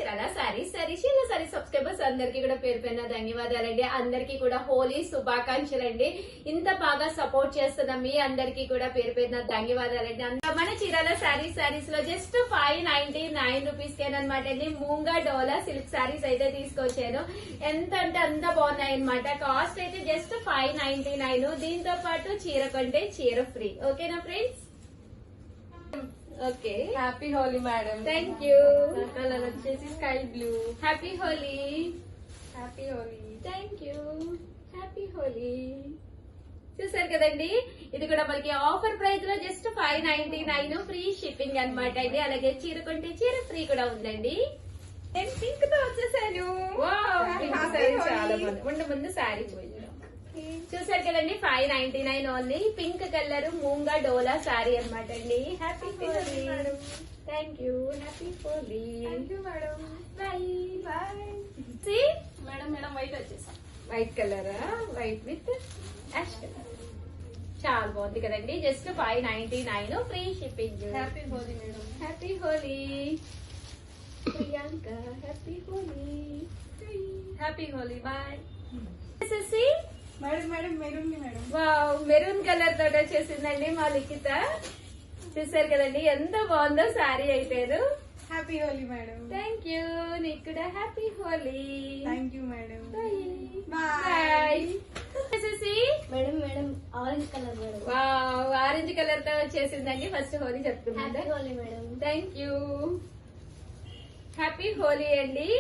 Chirala saris Chirala saris subscribers అందరికీ కూడా పేరు పైన ధన్యవాదాలండి. అందరికీ కూడా హోలీ శుభాకాంక్షలు అండి. ఇంత బాగా సపోర్ట్ చేస్తున్న మీ అందరికీ కూడా పేరు పైన ధన్యవాదాలండి. మన చీరాల సారీస్ లో జస్ట్ 599 రూపీస్ కేనమాట అండి. మూంగా డోలా సిల్క్ సారీస్ అయితే తీసుకొచ్చాను. ఎంత అంటే అంత బాగున్నాయి అనమాట. కాస్ట్ అయితే జస్ట్ 599. దీంతో పాటు చీర కొంటే చీర ఫ్రీ. ఓకేనా friends? Okay, happy Holi madam. Thank you. Colour వచ్చేసి sky blue. Happy Holi. Happy Holi. Thank you. Happy Holi. చూసారు కదండి, ఇది కూడా మనకి ఆఫర్ ప్రైస్ లో జస్ట్ 599 ఫ్రీ షిప్పింగ్ అనమాట అండి. అలాగే చీర కొంటే చీర ఫ్రీ కూడా ఉందండి. నేను పింక్ తో వచ్చేసాను. చాలా బాగుంది. ముందు శారీ పోయింది. చూసారు కదండి, 599 only. Pink colour Moonga Dola sari అనమాట అండి. Happy Holi madam. Thank you. Happy Holi. Thank you madam. Bye bye. Madam madam white వచ్చేసాం. వైట్ కలరా? White with ash colour. చాలా బాగుంది కదండి. Just 599 free shipping. Happy Holi madam. Happy Holi Priyanka. Happy Holi. Happy Holi. Bye. Madam madam maroon madam. Wow, maroon colour తోటి వచ్చేసిందండి మా లిఖిత. చూసారు కదండి ఎంత బాగుందో శారీ అయితేను. Happy Holi madam. Thank you. నీకు కూడా happy Holi. Thank you madam. Bye. Madam madam orange colour madam. Wow, orange colour తో వచ్చేసిందండి. ఫస్ట్ హోలీ చెప్తున్నాను. Happy Holi madam. Thank you. Happy Holi అండి.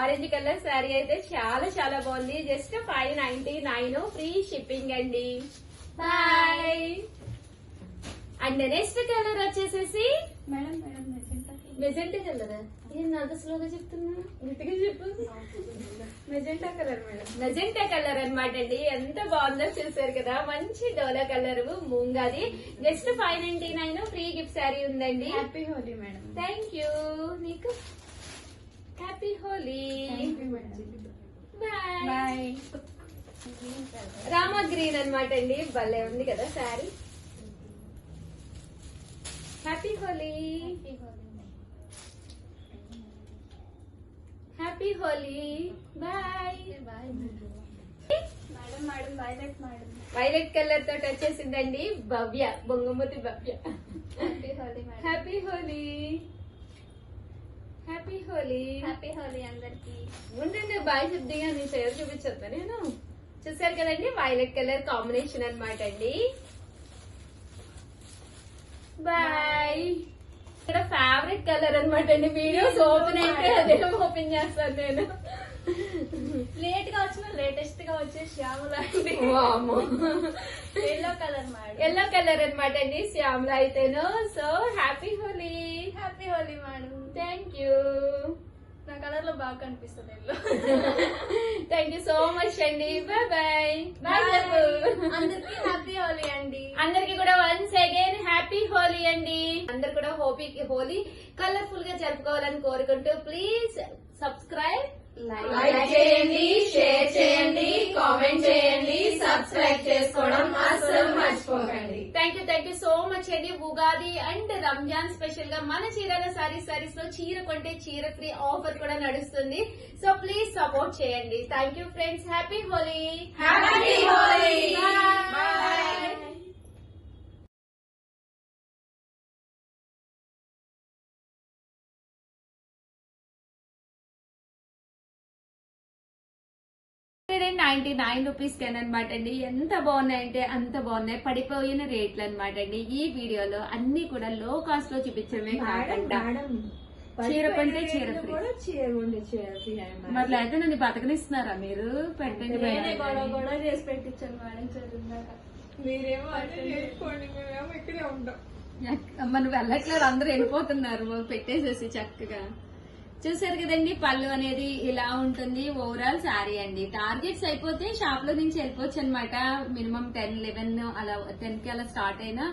ఆరెంజ్ కలర్ శారీ అయితే చాలా చాలా బాగుంది. జస్ట్ 599 ఫ్రీ షిప్పింగ్ అండి. బాయ్. అండ్ నెక్స్ట్ కలర్ వచ్చేసేసి మేడం మేడం మెజెంటా కలర్. ఏంటి అంత స్లోగా చెప్తున్నా? గట్టిగా చెప్పు. Magenta colour madam. Magenta colour అనమాట అండి. ఎంత బాగుందో చూసారు కదా. మంచి డోలా కలర్ మూంగాది. జస్ట్ 599 ఫ్రీ గిఫ్ట్ శారీ ఉందండి. Happy Holi madam. Thank you. నీకు happy Holi. Thank you madam. Bye. Bye. Rama green అనమాట అండి. భలే ఉంది కదా sari. Happy Holi. Happy Holi. Bye. Bye madam madam violet madam. Violet colour తోటి వచ్చేసిందండి భవ్య, బొంగమూతి Bhavya. Happy Holi madam. Happy Holi. Happy Holi. Happy Holi అందరికి. ఉండండి, బాయ్ చెప్దిగా నీ పేరు చూపించొద్దా నేను. చూసారు కదండి, వైలెట్ కలర్ కాంబినేషన్ అనమాట అండి. బాయ్. ఇక్కడ ఫేవరెట్ కలర్ అనమాట అండి. వీడియోస్ ఓపెన్ అయితే అదే ఓపెన్ చేస్తాను నేను. లేట్ గా వచ్చిన లేటెస్ట్ గా వచ్చే Shyamala yellow colour madam. Yellow colour అనమాట అండి శ్యామల అయితేను. So happy Holi. Happy Holi madam. Thank you. నా కలర్ లో బాగా కనిపిస్తుంది yellow. Thank you so much అండి. Bye bye. అందరికి హ్యాపీ హోలీ అండి. అందరికి కూడా వన్స్ అగైన్ హ్యాపీ హోలీ అండి. అందరు కూడా హోలీ కలర్ఫుల్ గా జరుపుకోవాలని కోరుకుంటూ ప్లీజ్ సబ్స్క్రైబ్, లైక్ చేయండి, షేర్ చేయండి, కామెంట్ చేయండి, సబ్స్క్రైబ్ చేసుకోవడం అస్సలు మర్చిపోకండి. థ్యాంక్ యూ సో మచ్ అండి. ఉగాది అండ్ రంజాన్ స్పెషల్ గా మన చీరాల సారీస్ లో చీర కొంటే చీర ఫ్రీ ఆఫర్ కూడా నడుస్తుంది. సో ప్లీజ్ సపోర్ట్ చేయండి. Thank you friends. Happy Holi. Happy Holi. Bye. ₹99 అనమాట అండి. ఎంత బాగున్నాయంటే అంత బాగున్నాయి. పడిపోయిన రేట్లు అనమాట అండి. ఈ వీడియోలో అన్ని కూడా లో కాస్ట్ లో చూపించడమే కాకుండా చీర కొంటే చీర ఫ్రీ. మరి లేకపోతే నన్ను బతకనిస్తున్నారా మీరు? పెట్టండి. గొడవ చేసి పెట్టించాను మేడం చదువుదాక. మీరేమో అన్నీ చేసుకోండి, మేమేమో ఇక్కడే ఉంటాం. మనం వెళ్ళట్లేదు, అందరూ వెళ్ళిపోతున్నారు పెట్టేసేసి చక్కగా. చూసారు కదండి, పళ్ళు అనేది ఇలా ఉంటుంది. ఓవరాల్ శారీ అండి. టార్గెట్స్ అయిపోతే షాప్ లో నుంచి వెళ్ళిపోవచ్చు అనమాట. మినిమం 10-11 అలా 10 కి అలా స్టార్ట్ అయినా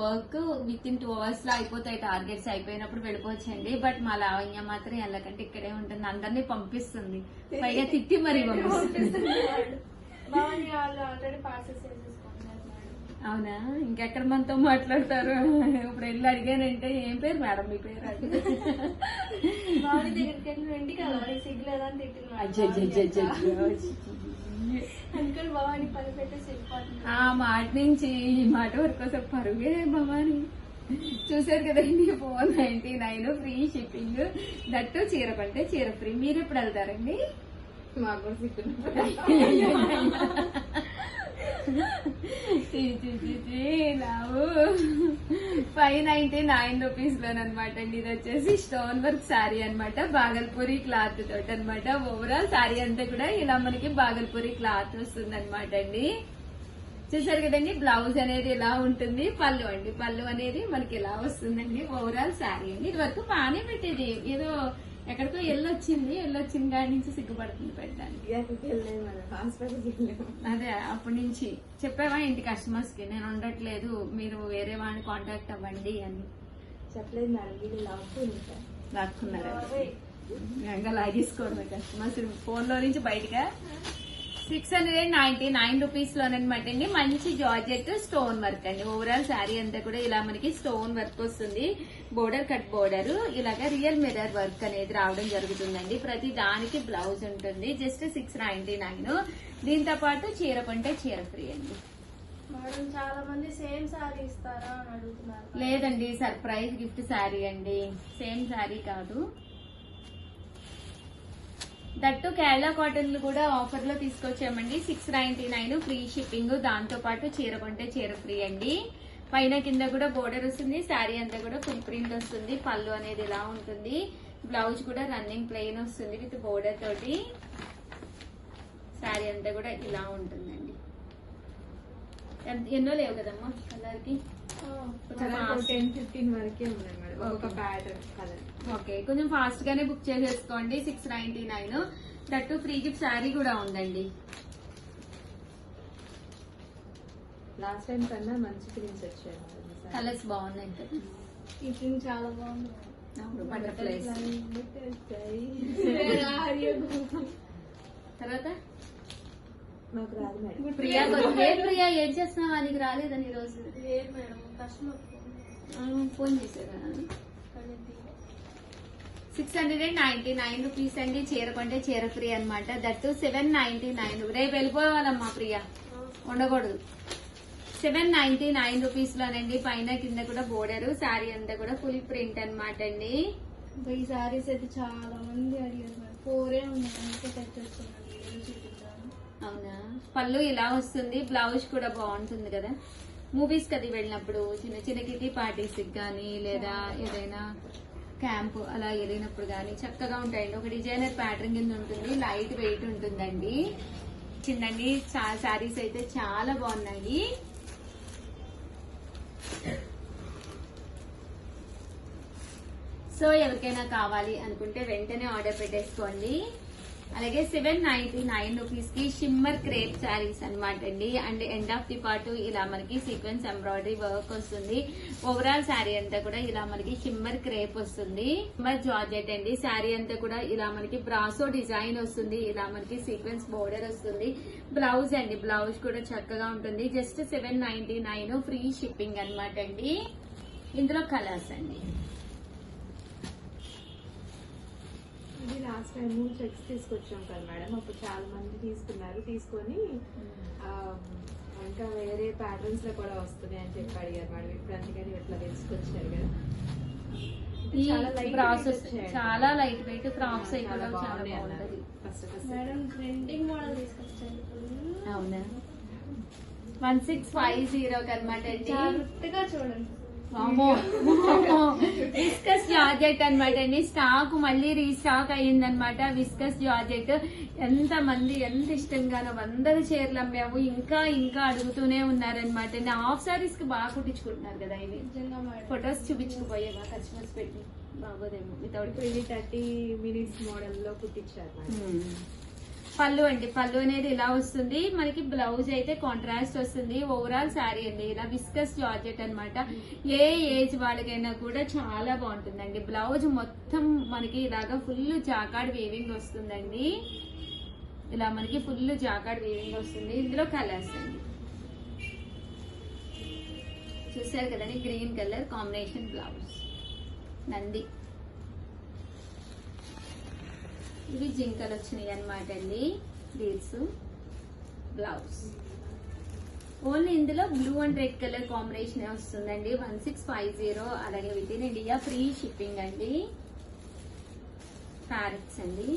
వర్క్ విత్ ఇన్ 2 hours లో అయిపోతాయి. టార్గెట్స్ అయిపోయినప్పుడు వెళ్ళిపోవచ్చండి. బట్ మా లావణ్య మాత్రం వెళ్ళకంటే ఇక్కడే ఉంటుంది. అందరినీ పంపిస్తుంది, పైగా తిట్టి మరీ పంపిస్తుంది. బాగుంది. వాళ్ళు ఆల్రెడీ పార్సెస్ చేసుకుంటున్నారు మేడం. అవునా? ఇంకెక్కడ మనతో మాట్లాడతారు? ఇప్పుడు వెళ్ళి అడిగానంటే ఏం పేరు మేడం మీ పేరు? వాణి దగ్గరికి వెళ్ళి వెండి కదా నీకు సిగ్గులేదని అయ్యయ్యయ్యయ్యో. అందుకని భవాని పని పెట్టేసి వెళ్ళిపోతుంది. ఆ మాట నుంచి ఈ మాట వరకు అసలు పరుగే భవాని. చూసారు కదండి 499 ఫ్రీ షిప్పింగ్, దట్టు చీర పంటే చీర ఫ్రీ. మీరు ఎప్పుడు వెళ్తారండి? మాకు కూడా సిగ్గు. 599 రూపీస్ లోనమాట అండి. ఇది వచ్చేసి స్టోన్ వర్క్ శారీ అనమాట, బాగల్పూరి క్లాత్ తోటి అనమాట. ఓవరాల్ శారీ అంతా కూడా ఇలా మనకి బాగల్పూరి క్లాత్ వస్తుంది అనమాట అండి. చూసారు కదండి, బ్లౌజ్ అనేది ఇలా ఉంటుంది. పళ్ళు అండి, పళ్ళు అనేది మనకి ఇలా వస్తుందండి. ఓవరాల్ శారీ అండి. ఇది వరకు బాగానే పెట్టేది, ఏదో ఎక్కడికో వెళ్ళొచ్చిన కాడి నుంచి సిగ్గుపడుతుంది పెట్టడానికి. ఎక్కడికి వెళ్ళలేదు మేడం, హాస్పిటల్కి వెళ్ళాము. అదే అప్పటి నుంచి చెప్పావా ఇంటి కస్టమర్స్ కి నేను ఉండట్లేదు, మీరు వేరే వాడిని కాంటాక్ట్ అవ్వండి అని? చెప్పలేదు మేడం, వీళ్ళు లాక్కుంది సార్. లాక్కున్నారా? ఇంకా లాగేసుకోవడం కస్టమర్స్ ఫోన్ లో నుంచి బయటగా. 699 రూపీస్ లోనమాట అండి. మంచి జార్జెట్ స్టోన్ వర్క్ అండి. ఓవరాల్ శారీ అంతా కూడా ఇలా మనకి స్టోన్ వర్క్ వస్తుంది. బోర్డర్ కట్ బోర్డర్, ఇలాగా రియల్ మిర్రర్ వర్క్ అనేది రావడం జరుగుతుందండి. ప్రతి దానికి బ్లౌజ్ ఉంటుంది. జస్ట్ 699. దీంతో పాటు చీర కొంటే చీర ఫ్రీ అండి. మేడం చాలా మంది సేమ్ సారీ ఇస్తారా అని అడుగుతున్నారు. లేదండి, సర్ప్రైజ్ గిఫ్ట్ శారీ అండి, సేమ్ శారీ కాదు. దట్టు కేరళ కాటన్ కూడా ఆఫర్ లో తీసుకొచ్చామండి. 699 ఫ్రీ షిప్పింగ్, దాంతో పాటు చీర కొంటే చీర ఫ్రీ అండి. పైన కింద కూడా బోర్డర్ వస్తుంది. శారీ అంతా కూడా ఫుల్ ప్రింట్ వస్తుంది. పళ్ళు అనేది ఇలా ఉంటుంది. బ్లౌజ్ కూడా రన్నింగ్ ప్లెయిన్ వస్తుంది విత్ బోర్డర్ తోటి. శారీ అంతా కూడా ఇలా ఉంటుందండి. ఎన్నో లేవు కదమ్మా కలర్ కి? 10-15 వరకే ఉన్నాయి మేడం, ఒక ప్యాటర్న్ కలర్. ఓకే, కొంచెం ఫాస్ట్ గానే బుక్ చేసేసుకోండి. 699. దట్టు ఫ్రీ గిఫ్ట్ శారీ కూడా ఉందండి. లాస్ట్ టైం కన్నా మంచి ప్రింట్స్ వచ్చాయి. కలర్స్ బాగున్నాయి కదా. ఈ ప్రింట్ చాలా బాగుంది. బటర్ఫ్లైస్. తర్వాత నాకు రాదు మేడం. ప్రియా ప్రియా ఏం చేస్తున్నావా? నీకు రాలేదని ఈ రోజు లేదు మేడం, కస్టమర్ ఫోన్ చేశారా? 699 రూపీస్ అండి. చీర కొంటే చీర ఫ్రీ అనమాట. దట్టు 799. రేపు వెళ్ళిపోవాలమ్మా ప్రియా, ఉండకూడదు. 799 రూపీస్ లోనండి. పైన కింద కూడా బోర్డర్, శారీ అంతా కూడా ఫుల్ ప్రింట్ అనమాట అండి. ఈ సారీస్ అయితే చాలా మంది అడిగారు మేడం. 4 ఉన్నాయి, అందుకే తెచ్చేస్తున్నాను. వీడియో చూపిస్తాను. అవునా? పళ్ళు ఇలా వస్తుంది. బ్లౌజ్ కూడా బాగుంటుంది కదా. మూవీస్ కది వెళ్ళినప్పుడు చిన్న చిన్న కిటీ పార్టీస్ కానీ లేదా ఏదైనా క్యాంప్ అలా వెళ్ళినప్పుడు కానీ చక్కగా ఉంటాయండి. ఒక డిజైనర్ ప్యాటర్న్ కింద ఉంటుంది. లైట్ వెయిట్ ఉంటుందండి. చిన్నండి శారీస్ అయితే చాలా బాగున్నాయి. సో ఎవరికైనా కావాలి అనుకుంటే వెంటనే ఆర్డర్ పెట్టేసుకోండి. అలాగే 799 రూపీస్ కి షిమ్మర్ క్రేప్ శారీస్ అనమాట అండి. And end of the part ఇలా మనకి సీక్వెన్స్ ఎంబ్రాయిడరీ వర్క్ వస్తుంది. ఓవరాల్ శారీ అంతా కూడా ఇలా మనకి షిమ్మర్ క్రేప్ వస్తుంది. షిమ్మర్ జార్జెట్ అండి. శారీ అంతా కూడా ఇలా మనకి బ్రాసో డిజైన్ వస్తుంది. ఇలా మనకి సీక్వెన్స్ బోర్డర్ వస్తుంది. బ్లౌజ్ అండి, బ్లౌజ్ కూడా చక్కగా ఉంటుంది. జస్ట్ 799 ఫ్రీ షిప్పింగ్ అనమాట అండి. ఇందులో కలర్స్ అండి. ఇది లాస్ట్ టైం చెక్స్ తీసుకొచ్చాం కదా మేడం, అప్పుడు చాలా మంది తీసుకొని ఇంకా వేరే ప్యాటర్న్స్ లో కూడా వస్తున్నాయి అని చెప్పి అడిగారు మేడం. ఇప్పుడు అందుకని ఇట్లా తీసుకొచ్చారు కదా. ఈ ప్రాసెస్ చాలా లైట్ వెయిట్ ఫ్రాక్స్ అయితే కూడా చాలా బాగుంటది. మేడం ట్రెండింగ్ మోడల్ తీసుకొచ్చాను. అవునా? 1650 అనమాట అండి. జాగ్రత్తగా చూడండి. విస్కస్ జార్జెట్ అనమాట అండి. స్టాక్ మళ్ళీ రీస్టాక్ అయ్యిందనమాట. విస్కస్ జార్జెట్ ఎంత మంది ఎంత ఇష్టంగానో 100 చీరలు అమ్మాము. ఇంకా ఇంకా అడుగుతూనే ఉన్నారనమాట అండి. హాఫ్ సారీస్ కి బాగా కుట్టించుకుంటున్నారు కదా. ఇవి నిజంగా మేడం. ఫొటోస్ చూపించుకుపోయేవా కస్టమర్స్ పెట్టి బాగోదేమో వితౌట్. ఇప్పుడు ఇది 30 minutes మోడల్ లో కుట్టించారు మేడం. పళ్ళు అండి, పళ్ళు అనేది ఇలా వస్తుంది మనకి. బ్లౌజ్ అయితే కాంట్రాస్ట్ వస్తుంది. ఓవరాల్ శారీ అండి ఇలా విస్కస్ జార్జెట్ అన్నమాట. ఏ ఏజ్ వాళ్ళకైనా కూడా చాలా బాగుంటుందండి. బ్లౌజ్ మొత్తం మనకి ఇలాగా ఫుల్ జాకార్డ్ వీవింగ్ వస్తుందండి. ఇలా మనకి ఫుల్ జాకార్డ్ వీవింగ్ వస్తుంది. ఇందులో కలర్స్ అండి చూసారు కదండి. Green colour combination blouse Nandi. ఇవి జింకలు వచ్చినాయి అనమాట అండి. బీడ్స్ బ్లౌజ్ ఓన్లీ ఇందులో blue and red colour combination వస్తుందండి. 1650. అలాగే with in India free shipping అండి. ప్యారెట్స్ అండి.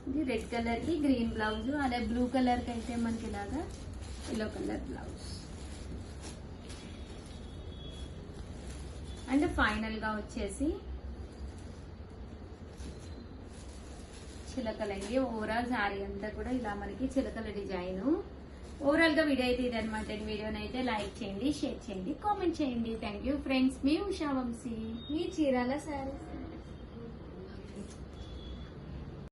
ఇది రెడ్ కలర్ కి గ్రీన్ బ్లౌజ్, అలా బ్లూ కలర్ కి అయితే మనకి ఇలాగా yellow colour blouse. And final గా వచ్చేసి చిలకలండి. ఓవరాల్ శారీ అంతా కూడా ఇలా మనకి చిలకల డిజైన్. ఓవరాల్ గా వీడియో అయితే ఇదనమాట. వీడియోని అయితే లైక్ చేయండి, షేర్ చేయండి, కామెంట్ చేయండి. Thank you friends. మీ ఉషా వంశీ. మీ చీరాల శారీస్.